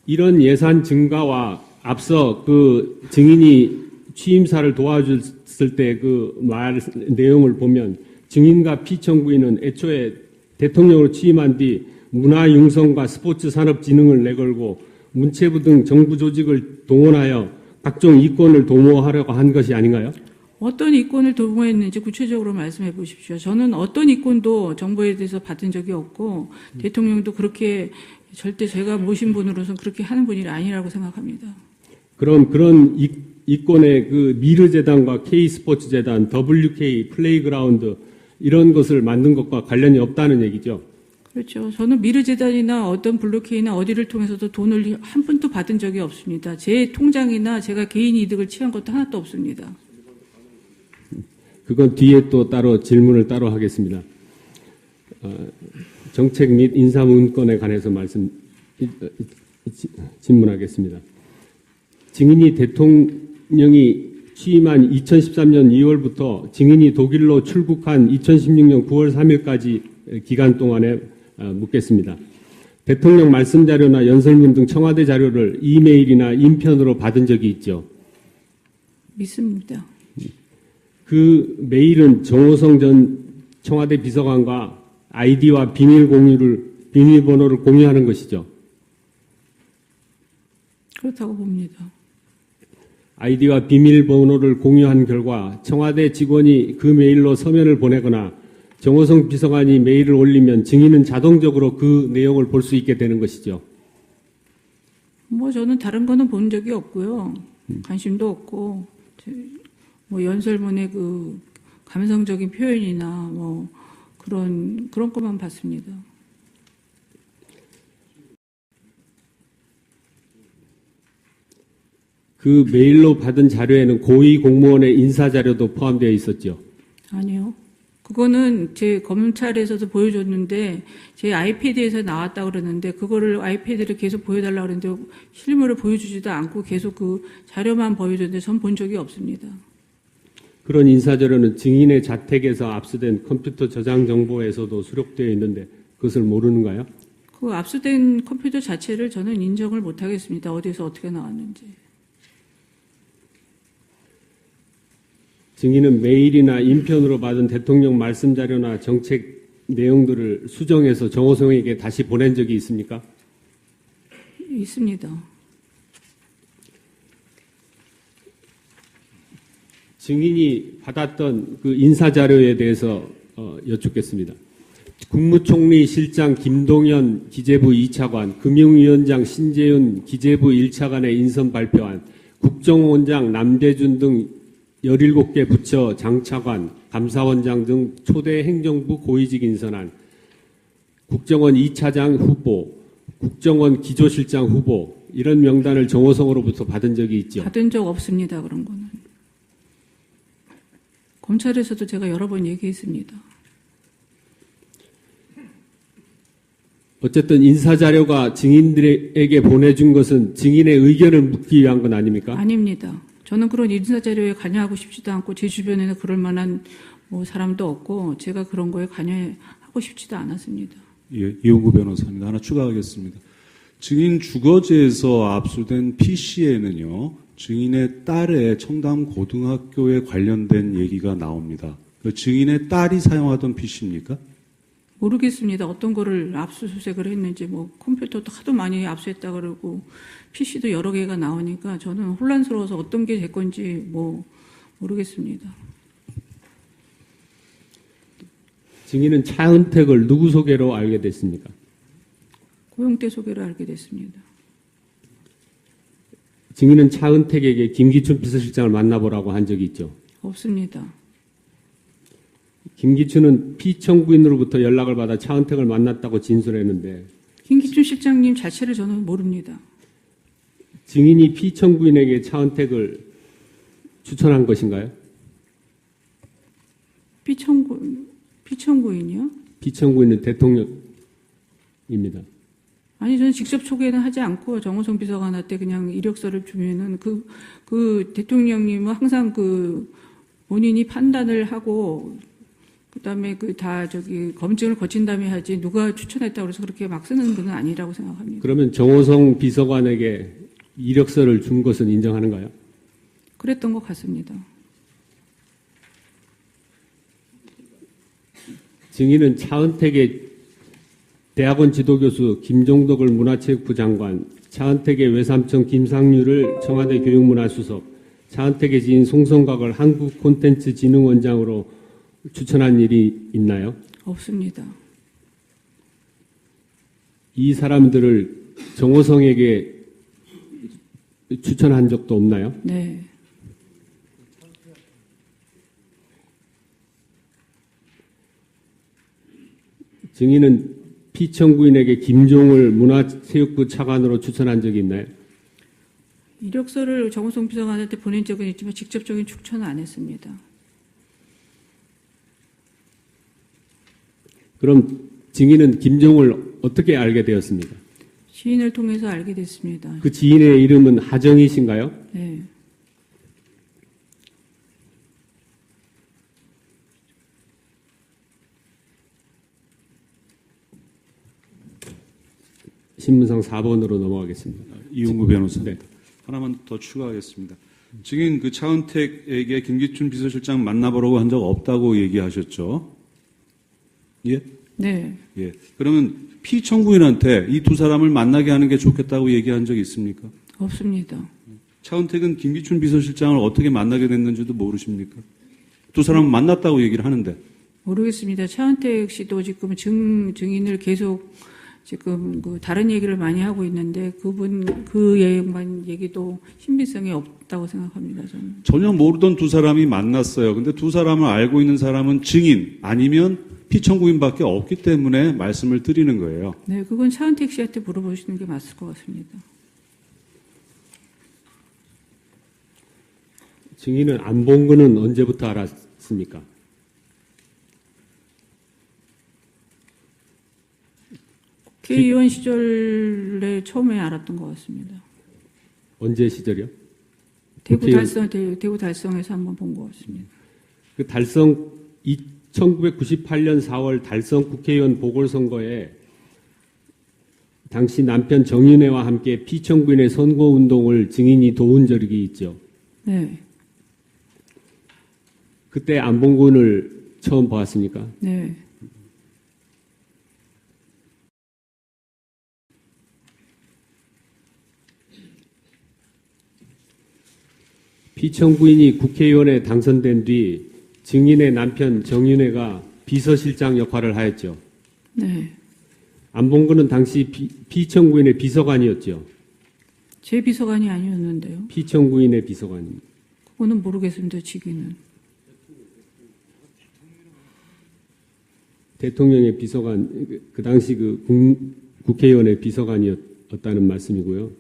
이런 예산 증가와 앞서 그 증인이 취임사를 도와줬을 때 그 말 내용을 보면 증인과 피청구인은 애초에 대통령으로 취임한 뒤 문화융성과 스포츠산업진흥을 내걸고 문체부 등 정부 조직을 동원하여 각종 이권을 도모하려고 한 것이 아닌가요? 어떤 이권을 도모했는지 구체적으로 말씀해 보십시오. 저는 어떤 이권도 정부에 대해서 받은 적이 없고 대통령도 그렇게 절대 제가 모신 분으로서는 그렇게 하는 분이 아니라고 생각합니다. 그럼 그런 이권의 그 미르재단과 K스포츠재단, WK 플레이그라운드 이런 것을 만든 것과 관련이 없다는 얘기죠? 그렇죠. 저는 미르재단이나 어떤 블루케이나 어디를 통해서도 돈을 한 푼도 받은 적이 없습니다. 제 통장이나 제가 개인 이득을 취한 것도 하나도 없습니다. 그건 뒤에 또 따로 질문을 따로 하겠습니다. 정책 및 인사문건에 관해서 질문하겠습니다. 증인이 대통령이 취임한 2013년 2월부터 증인이 독일로 출국한 2016년 9월 3일까지 기간 동안에 묻겠습니다. 대통령 말씀 자료나 연설문 등 청와대 자료를 이메일이나 인편으로 받은 적이 있죠? 믿습니다. 그 메일은 정호성 전 청와대 비서관과 아이디와 비밀번호를 공유하는 것이죠? 그렇다고 봅니다. 아이디와 비밀번호를 공유한 결과 청와대 직원이 그 메일로 서면을 보내거나 정호성 비서관이 메일을 올리면 증인은 자동적으로 그 내용을 볼 수 있게 되는 것이죠. 저는 다른 거는 본 적이 없고요. 관심도 없고, 연설문의 그 감성적인 표현이나 그런 것만 봤습니다. 그 메일로 받은 자료에는 고위 공무원의 인사 자료도 포함되어 있었죠? 아니요. 그거는 제 검찰에서도 보여줬는데 제 아이패드에서 나왔다고 그러는데 그거를 아이패드를 계속 보여달라고 그러는데 실물을 보여주지도 않고 계속 그 자료만 보여줬는데 전 본 적이 없습니다. 그런 인사 자료는 증인의 자택에서 압수된 컴퓨터 저장 정보에서도 수록되어 있는데 그것을 모르는가요? 그 압수된 컴퓨터 자체를 저는 인정을 못하겠습니다. 어디서 어떻게 나왔는지. 증인은 메일이나 인편으로 받은 대통령 말씀 자료나 정책 내용들을 수정해서 정호성에게 다시 보낸 적이 있습니까? 있습니다. 증인이 받았던 그 인사 자료에 대해서 여쭙겠습니다. 국무총리 실장 김동연 기재부 2차관, 금융위원장 신재윤 기재부 1차관의 인선 발표안, 국정원장 남대준 등 17개 부처 장차관, 감사원장 등 초대 행정부 고위직 인선안, 국정원 2차장 후보, 국정원 기조실장 후보 이런 명단을 정호성으로부터 받은 적이 있죠? 받은 적 없습니다. 그런 거는. 검찰에서도 제가 여러 번 얘기했습니다. 어쨌든 인사자료가 증인들에게 보내준 것은 증인의 의견을 묻기 위한 건 아닙니까? 아닙니다. 저는 그런 인사자료에 관여하고 싶지도 않고 제 주변에는 그럴 만한 사람도 없고 제가 그런 거에 관여하고 싶지도 않았습니다. 예, 이용구 변호사님 하나 추가하겠습니다. 증인 주거지에서 압수된 PC에는요. 증인의 딸의 청담 고등학교에 관련된 얘기가 나옵니다. 그 증인의 딸이 사용하던 PC입니까? 모르겠습니다. 어떤 거를 압수수색을 했는지 컴퓨터도 하도 많이 압수했다 그러고 PC도 여러 개가 나오니까 저는 혼란스러워서 어떤 게 제 건지 모르겠습니다. 증인은 차은택을 누구 소개로 알게 됐습니까? 고용태 소개로 알게 됐습니다. 증인은 차은택에게 김기춘 비서실장을 만나보라고 한 적이 있죠? 없습니다. 김기춘은 피청구인으로부터 연락을 받아 차은택을 만났다고 진술했는데 김기춘 실장님 자체를 저는 모릅니다. 증인이 피청구인에게 차은택을 추천한 것인가요? 피청구인이요? 피청구인은 대통령입니다. 아니, 저는 직접 소개는 하지 않고 정호성 비서관한테 그냥 이력서를 주면은 그 대통령님은 항상 본인이 판단을 하고 그다음에 검증을 거친 다음에 하지 누가 추천했다고 해서 그렇게 막 쓰는 분은 아니라고 생각합니다. 그러면 정호성 비서관에게 이력서를 준 것은 인정하는가요? 그랬던 것 같습니다. 증인은 차은택의 대학원 지도교수 김종덕을 문화체육부 장관, 차은택의 외삼촌 김상률을 청와대 교육문화수석, 차은택의 지인 송성각을 한국콘텐츠진흥원장으로 추천한 일이 있나요? 없습니다. 이 사람들을 정호성에게 추천한 적도 없나요? 네. 증인은 피청구인에게 김종을 문화체육부 차관으로 추천한 적이 있나요? 이력서를 정호성 비서관한테 보낸 적은 있지만 직접적인 추천은 안 했습니다. 그럼 증인은 김종을 어떻게 알게 되었습니까? 지인을 통해서 알게 됐습니다. 그 지인의 이름은 하정희신가요? 네. 신문상 4번으로 넘어가겠습니다. 이용구 변호사. 네. 하나만 더 추가하겠습니다. 증인 그 차은택에게 김기춘 비서실장 만나보라고 한 적 없다고 얘기하셨죠? 예? 네. 예. 그러면 피청구인한테 이 두 사람을 만나게 하는 게 좋겠다고 얘기한 적 있습니까? 없습니다. 차은택은 김기춘 비서실장을 어떻게 만나게 됐는지도 모르십니까? 두 사람은 만났다고 얘기를 하는데. 모르겠습니다. 차은택 씨도 지금 증인을 계속 지금 다른 얘기를 많이 하고 있는데 그 양반 얘기도 신빙성이 없다고 생각합니다. 저는. 전혀 모르던 두 사람이 만났어요. 근데 두 사람을 알고 있는 사람은 증인 아니면 피청구인밖에 없기 때문에 말씀을 드리는 거예요. 네, 그건 차은택 씨한테 물어보시는 게 맞을 것 같습니다. 증인은 안봉근은 언제부터 알았습니까? 국회의원 시절에 처음에 알았던 것 같습니다. 언제 시절이요? 대구 달성에서 한번 본 것 같습니다. 그 달성 1998년 4월 달성 국회의원 보궐선거에 당시 남편 정윤회와 함께 피청구인의 선거운동을 증인이 도운 적이 있죠. 네, 그때 안봉근을 처음 보았습니까? 네. 피청구인이 국회의원에 당선된 뒤 증인의 남편 정윤회가 비서실장 역할을 하였죠. 네. 안봉근은 당시 피청구인의 비서관이었죠. 제 비서관이 아니었는데요. 피청구인의 비서관입니다. 그거는 모르겠습니다. 직위는. 대통령의 비서관, 그 당시 국회의원의 비서관이었다는 말씀이고요.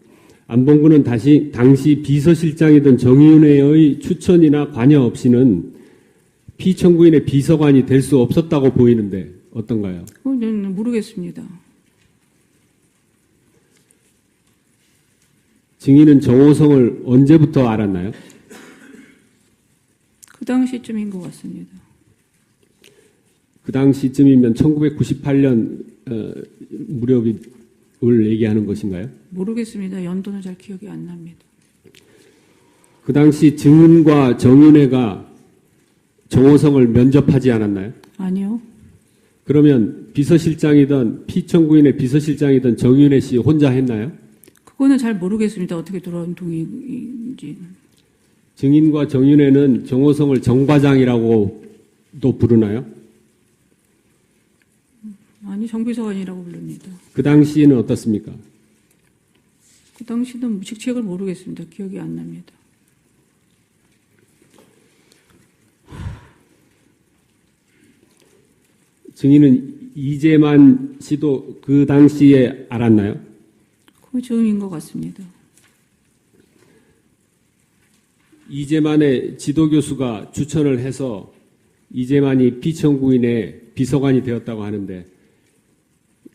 안봉근은 당시 비서실장이던 정윤회의 추천이나 관여 없이는 피청구인의 비서관이 될 수 없었다고 보이는데 어떤가요? 그건 모르겠습니다. 증인은 정호성을 언제부터 알았나요? 그 당시쯤인 것 같습니다. 그 당시쯤이면 1998년 무렵을 얘기하는 것인가요? 모르겠습니다. 연도는 잘 기억이 안 납니다. 그 당시 증인과 정윤회가 정호성을 면접하지 않았나요? 아니요. 그러면 비서실장이던 피청구인의 비서실장이던 정윤회 씨 혼자 했나요? 그거는 잘 모르겠습니다. 어떻게 돌아온 동의인지. 증인과 정윤회는 정호성을 정과장이라고도 부르나요? 아니, 정비서관이라고 부릅니다. 그 당시에는 어떻습니까? 그 당시는 직책을 모르겠습니다. 기억이 안 납니다. 증인은 이재만 씨도 그 당시에 알았나요? 그거 처음인 것 같습니다. 이재만의 지도교수가 추천을 해서 이재만이 피청구인의 비서관이 되었다고 하는데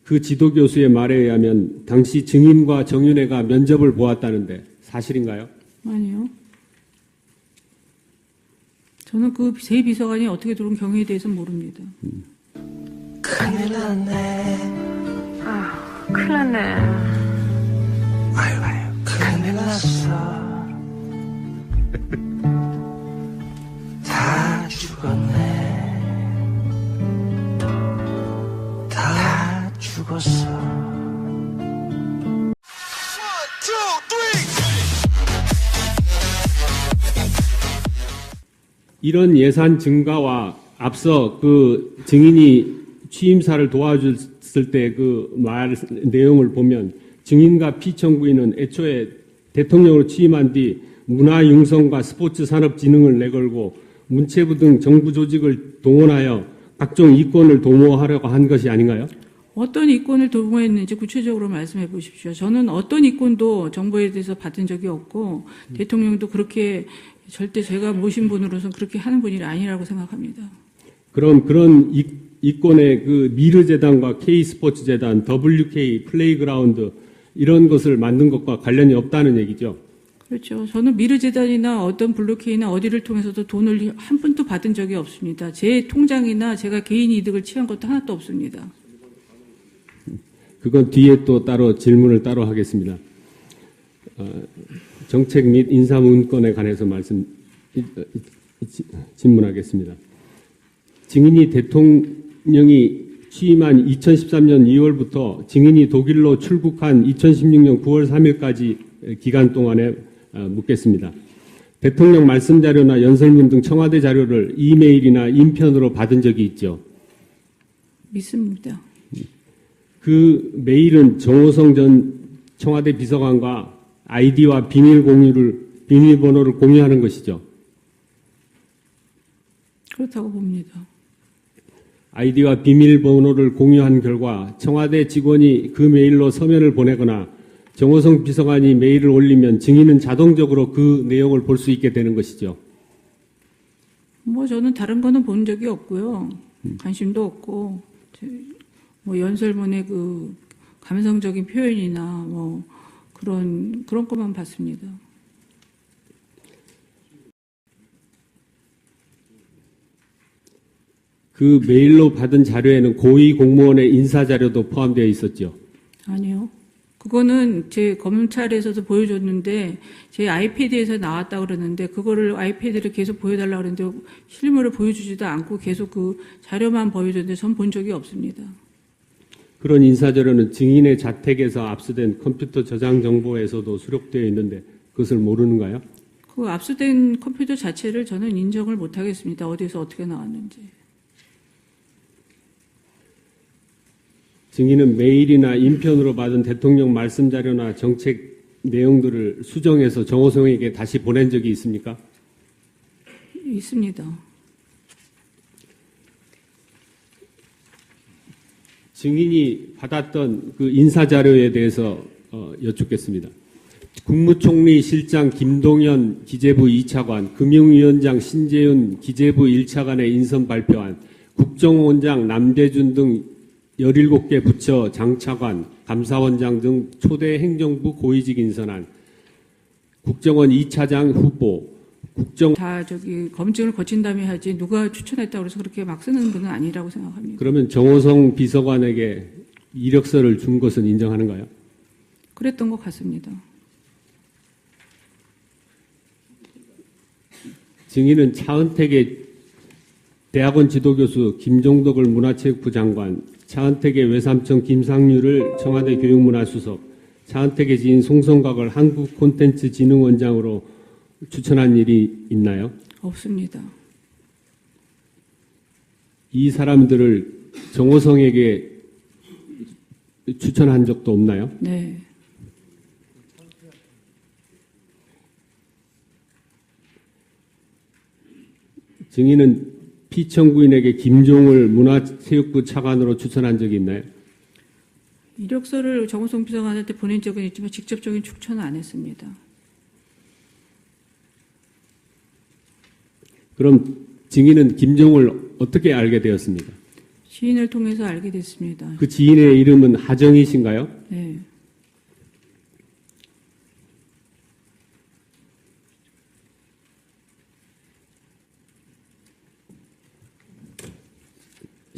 그 지도교수의 말에 의하면 당시 증인과 정윤회가 면접을 보았다는데 사실인가요? 아니요. 저는 그 세 비서관이 어떻게 들어온 경위에 대해서 모릅니다. 큰일 났네. 큰일 났네. 아유, 큰일 났어. 다 죽었네. 다 죽었어. 이런 예산 증가와 앞서 그 증인이 취임사를 도와줬을 때 그 말 내용을 보면 증인과 피청구인은 애초에 대통령으로 취임한 뒤 문화융성과 스포츠산업진흥을 내걸고 문체부 등 정부 조직을 동원하여 각종 이권을 도모하려고 한 것이 아닌가요? 어떤 이권을 도모했는지 구체적으로 말씀해 보십시오. 저는 어떤 이권도 정부에 대해서 받은 적이 없고 대통령도 그렇게 절대 제가 모신 분으로서는 그렇게 하는 분이 아니라고 생각합니다. 그럼 그런 이권의 그 미르재단과 K스포츠재단, WK 플레이그라운드 이런 것을 만든 것과 관련이 없다는 얘기죠. 그렇죠. 저는 미르재단이나 어떤 블루케이나 어디를 통해서도 돈을 한 푼도 받은 적이 없습니다. 제 통장이나 제가 개인 이득을 취한 것도 하나도 없습니다. 그건 뒤에 또 따로 질문을 따로 하겠습니다. 정책 및 인사문건에 관해서 질문하겠습니다. 증인이 대통령이 취임한 2013년 2월부터 증인이 독일로 출국한 2016년 9월 3일까지 기간 동안에 묻겠습니다. 대통령 말씀 자료나 연설문 등 청와대 자료를 이메일이나 인편으로 받은 적이 있죠. 믿습니다. 그 메일은 정호성 전 청와대 비서관과 아이디와 비밀번호를 공유하는 것이죠. 그렇다고 봅니다. 아이디와 비밀번호를 공유한 결과 청와대 직원이 그 메일로 서면을 보내거나 정호성 비서관이 메일을 올리면 증인은 자동적으로 그 내용을 볼 수 있게 되는 것이죠. 저는 다른 거는 본 적이 없고요. 관심도 없고, 연설문의 그 감성적인 표현이나 그런 것만 봤습니다. 그 메일로 받은 자료에는 고위 공무원의 인사 자료도 포함되어 있었죠. 아니요. 그거는 제 검찰에서도 보여줬는데 제 아이패드에서 나왔다고 그러는데 그거를 아이패드를 계속 보여달라고 그러는데 실물을 보여주지도 않고 계속 그 자료만 보여줬는데 전 본 적이 없습니다. 그런 인사 자료는 증인의 자택에서 압수된 컴퓨터 저장 정보에서도 수록되어 있는데 그것을 모르는가요? 그 압수된 컴퓨터 자체를 저는 인정을 못 하겠습니다. 어디서 어떻게 나왔는지. 증인은 메일이나 인편으로 받은 대통령 말씀 자료나 정책 내용들을 수정해서 정호성에게 다시 보낸 적이 있습니까? 있습니다. 증인이 받았던 그 인사 자료에 대해서 여쭙겠습니다. 국무총리 실장 김동연 기재부 2차관, 금융위원장 신재윤 기재부 1차관의 인선 발표안, 국정원장 남대준 등 17개 부처 장차관, 감사원장 등 초대 행정부 고위직 인선안, 국정원 2차장 후보, 다 검증을 거친 다음에 하지 누가 추천했다고 해서 그렇게 막 쓰는 분은 아니라고 생각합니다. 그러면 정호성 비서관에게 이력서를 준 것은 인정하는가요? 그랬던 것 같습니다. 증인은 차은택의 대학원 지도교수 김종덕을 문화체육부 장관, 차은택의 외삼촌 김상률을 청와대 교육문화수석, 차은택의 지인 송성각을 한국콘텐츠진흥원장으로 추천한 일이 있나요? 없습니다. 이 사람들을 정호성에게 추천한 적도 없나요? 네. 증인은 피청구인에게 김종을 문화체육부 차관으로 추천한 적이 있나요? 이력서를 정호성 비서관한테 보낸 적은 있지만 직접적인 추천은 안 했습니다. 그럼 증인은 김종을 어떻게 알게 되었습니까? 지인을 통해서 알게 됐습니다. 그 지인의 이름은 하정희신가요? 네.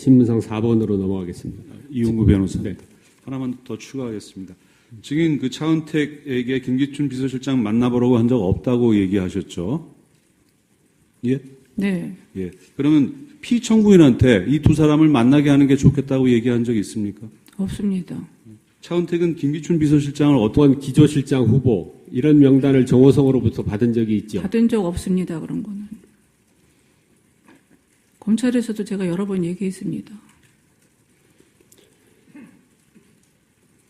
신문상 4번으로 넘어가겠습니다. 이용구 변호사님. 네. 하나만 더 추가하겠습니다. 증인 그 차은택에게 김기춘 비서실장 만나보라고 한 적 없다고 얘기하셨죠? 예? 네. 예. 그러면 피청구인한테 이 두 사람을 만나게 하는 게 좋겠다고 얘기한 적 있습니까? 없습니다. 차은택은 김기춘 비서실장을 어떤 기조실장 후보 이런 명단을 정호성으로부터 받은 적이 있죠. 받은 적 없습니다. 그런 거는. 검찰에서도 제가 여러 번 얘기했습니다.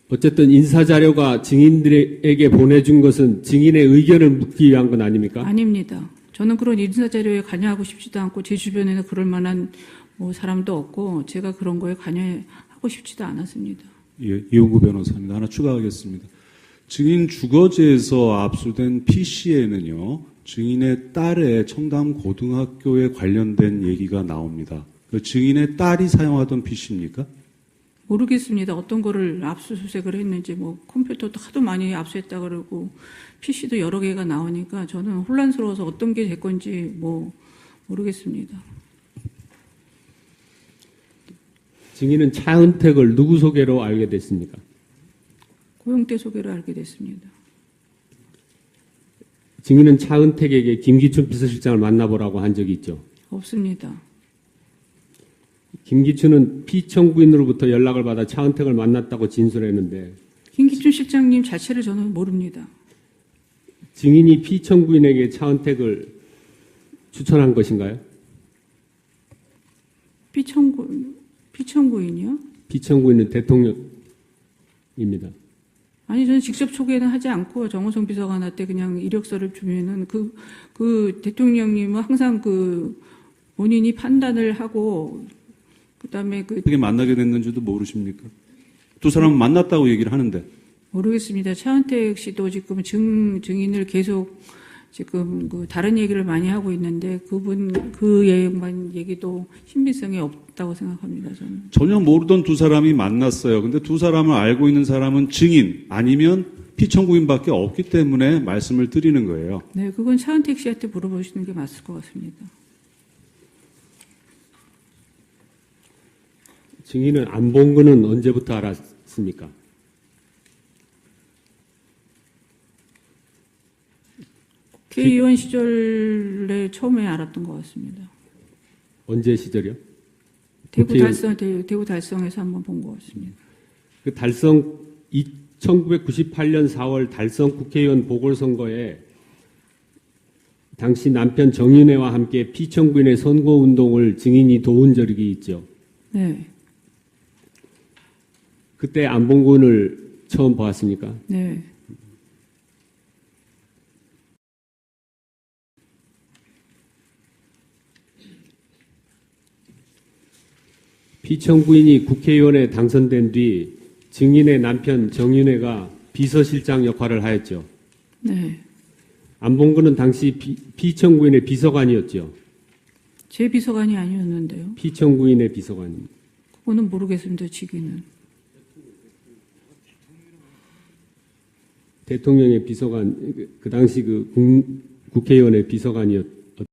어쨌든 인사자료가 증인들에게 보내준 것은 증인의 의견을 묻기 위한 건 아닙니까? 아닙니다. 저는 그런 인사자료에 관여하고 싶지도 않고 제 주변에는 그럴 만한 뭐 사람도 없고 제가 그런 거에 관여하고 싶지도 않았습니다. 예, 이용구 변호사입니다. 하나 추가하겠습니다. 증인 주거지에서 압수된 PC에는요, 증인의 딸의 청담 고등학교에 관련된 얘기가 나옵니다. 그 증인의 딸이 사용하던 PC입니까? 모르겠습니다. 어떤 거를 압수수색을 했는지 뭐 컴퓨터도 하도 많이 압수했다 그러고 PC도 여러 개가 나오니까 저는 혼란스러워서 어떤 게 제 건지 뭐 모르겠습니다. 증인은 차은택을 누구 소개로 알게 됐습니까? 고용태 소개로 알게 됐습니다. 증인은 차은택에게 김기춘 비서실장을 만나보라고 한 적이 있죠. 없습니다. 김기춘은 피청구인으로부터 연락을 받아 차은택을 만났다고 진술했는데 김기춘 실장님 자체를 저는 모릅니다. 증인이 피청구인에게 차은택을 추천한 것인가요? 피청구인이요? 피청구인은 대통령입니다. 아니, 저는 직접 소개는 하지 않고 정호성 비서관한테 그냥 이력서를 주면은 그 대통령님은 항상 그 본인이 판단을 하고 그다음에 어떻게 만나게 됐는지도 모르십니까? 두 사람은 만났다고 얘기를 하는데. 모르겠습니다. 차은택 씨도 지금 증인을 계속 지금 그 다른 얘기를 많이 하고 있는데 그 양반 얘기도 신빙성이 없다고 생각합니다. 저는. 전혀 모르던 두 사람이 만났어요. 근데 두 사람을 알고 있는 사람은 증인 아니면 피청구인밖에 없기 때문에 말씀을 드리는 거예요. 네, 그건 차은택 씨한테 물어보시는 게 맞을 것 같습니다. 증인은 안봉근은 언제부터 알았습니까? 국회의원 시절에 처음에 알았던 것 같습니다. 언제 시절이요? 대구 달성에서 한번 본 것 같습니다. 그 달성 1998년 4월 달성 국회의원 보궐선거에 당시 남편 정윤회와 함께 피청구인의 선거운동을 증인이 도운 적이 있죠. 네, 그때 안봉근을 처음 보았습니까? 네. 피청구인이 국회의원에 당선된 뒤 증인의 남편 정윤회가 비서실장 역할을 하였죠. 네. 안봉근은 당시 피청구인의 비서관이었죠. 제 비서관이 아니었는데요. 피청구인의 비서관입니다. 그거는 모르겠습니다. 직위는. 대통령의 비서관, 그 당시 국회의원의 비서관이었죠.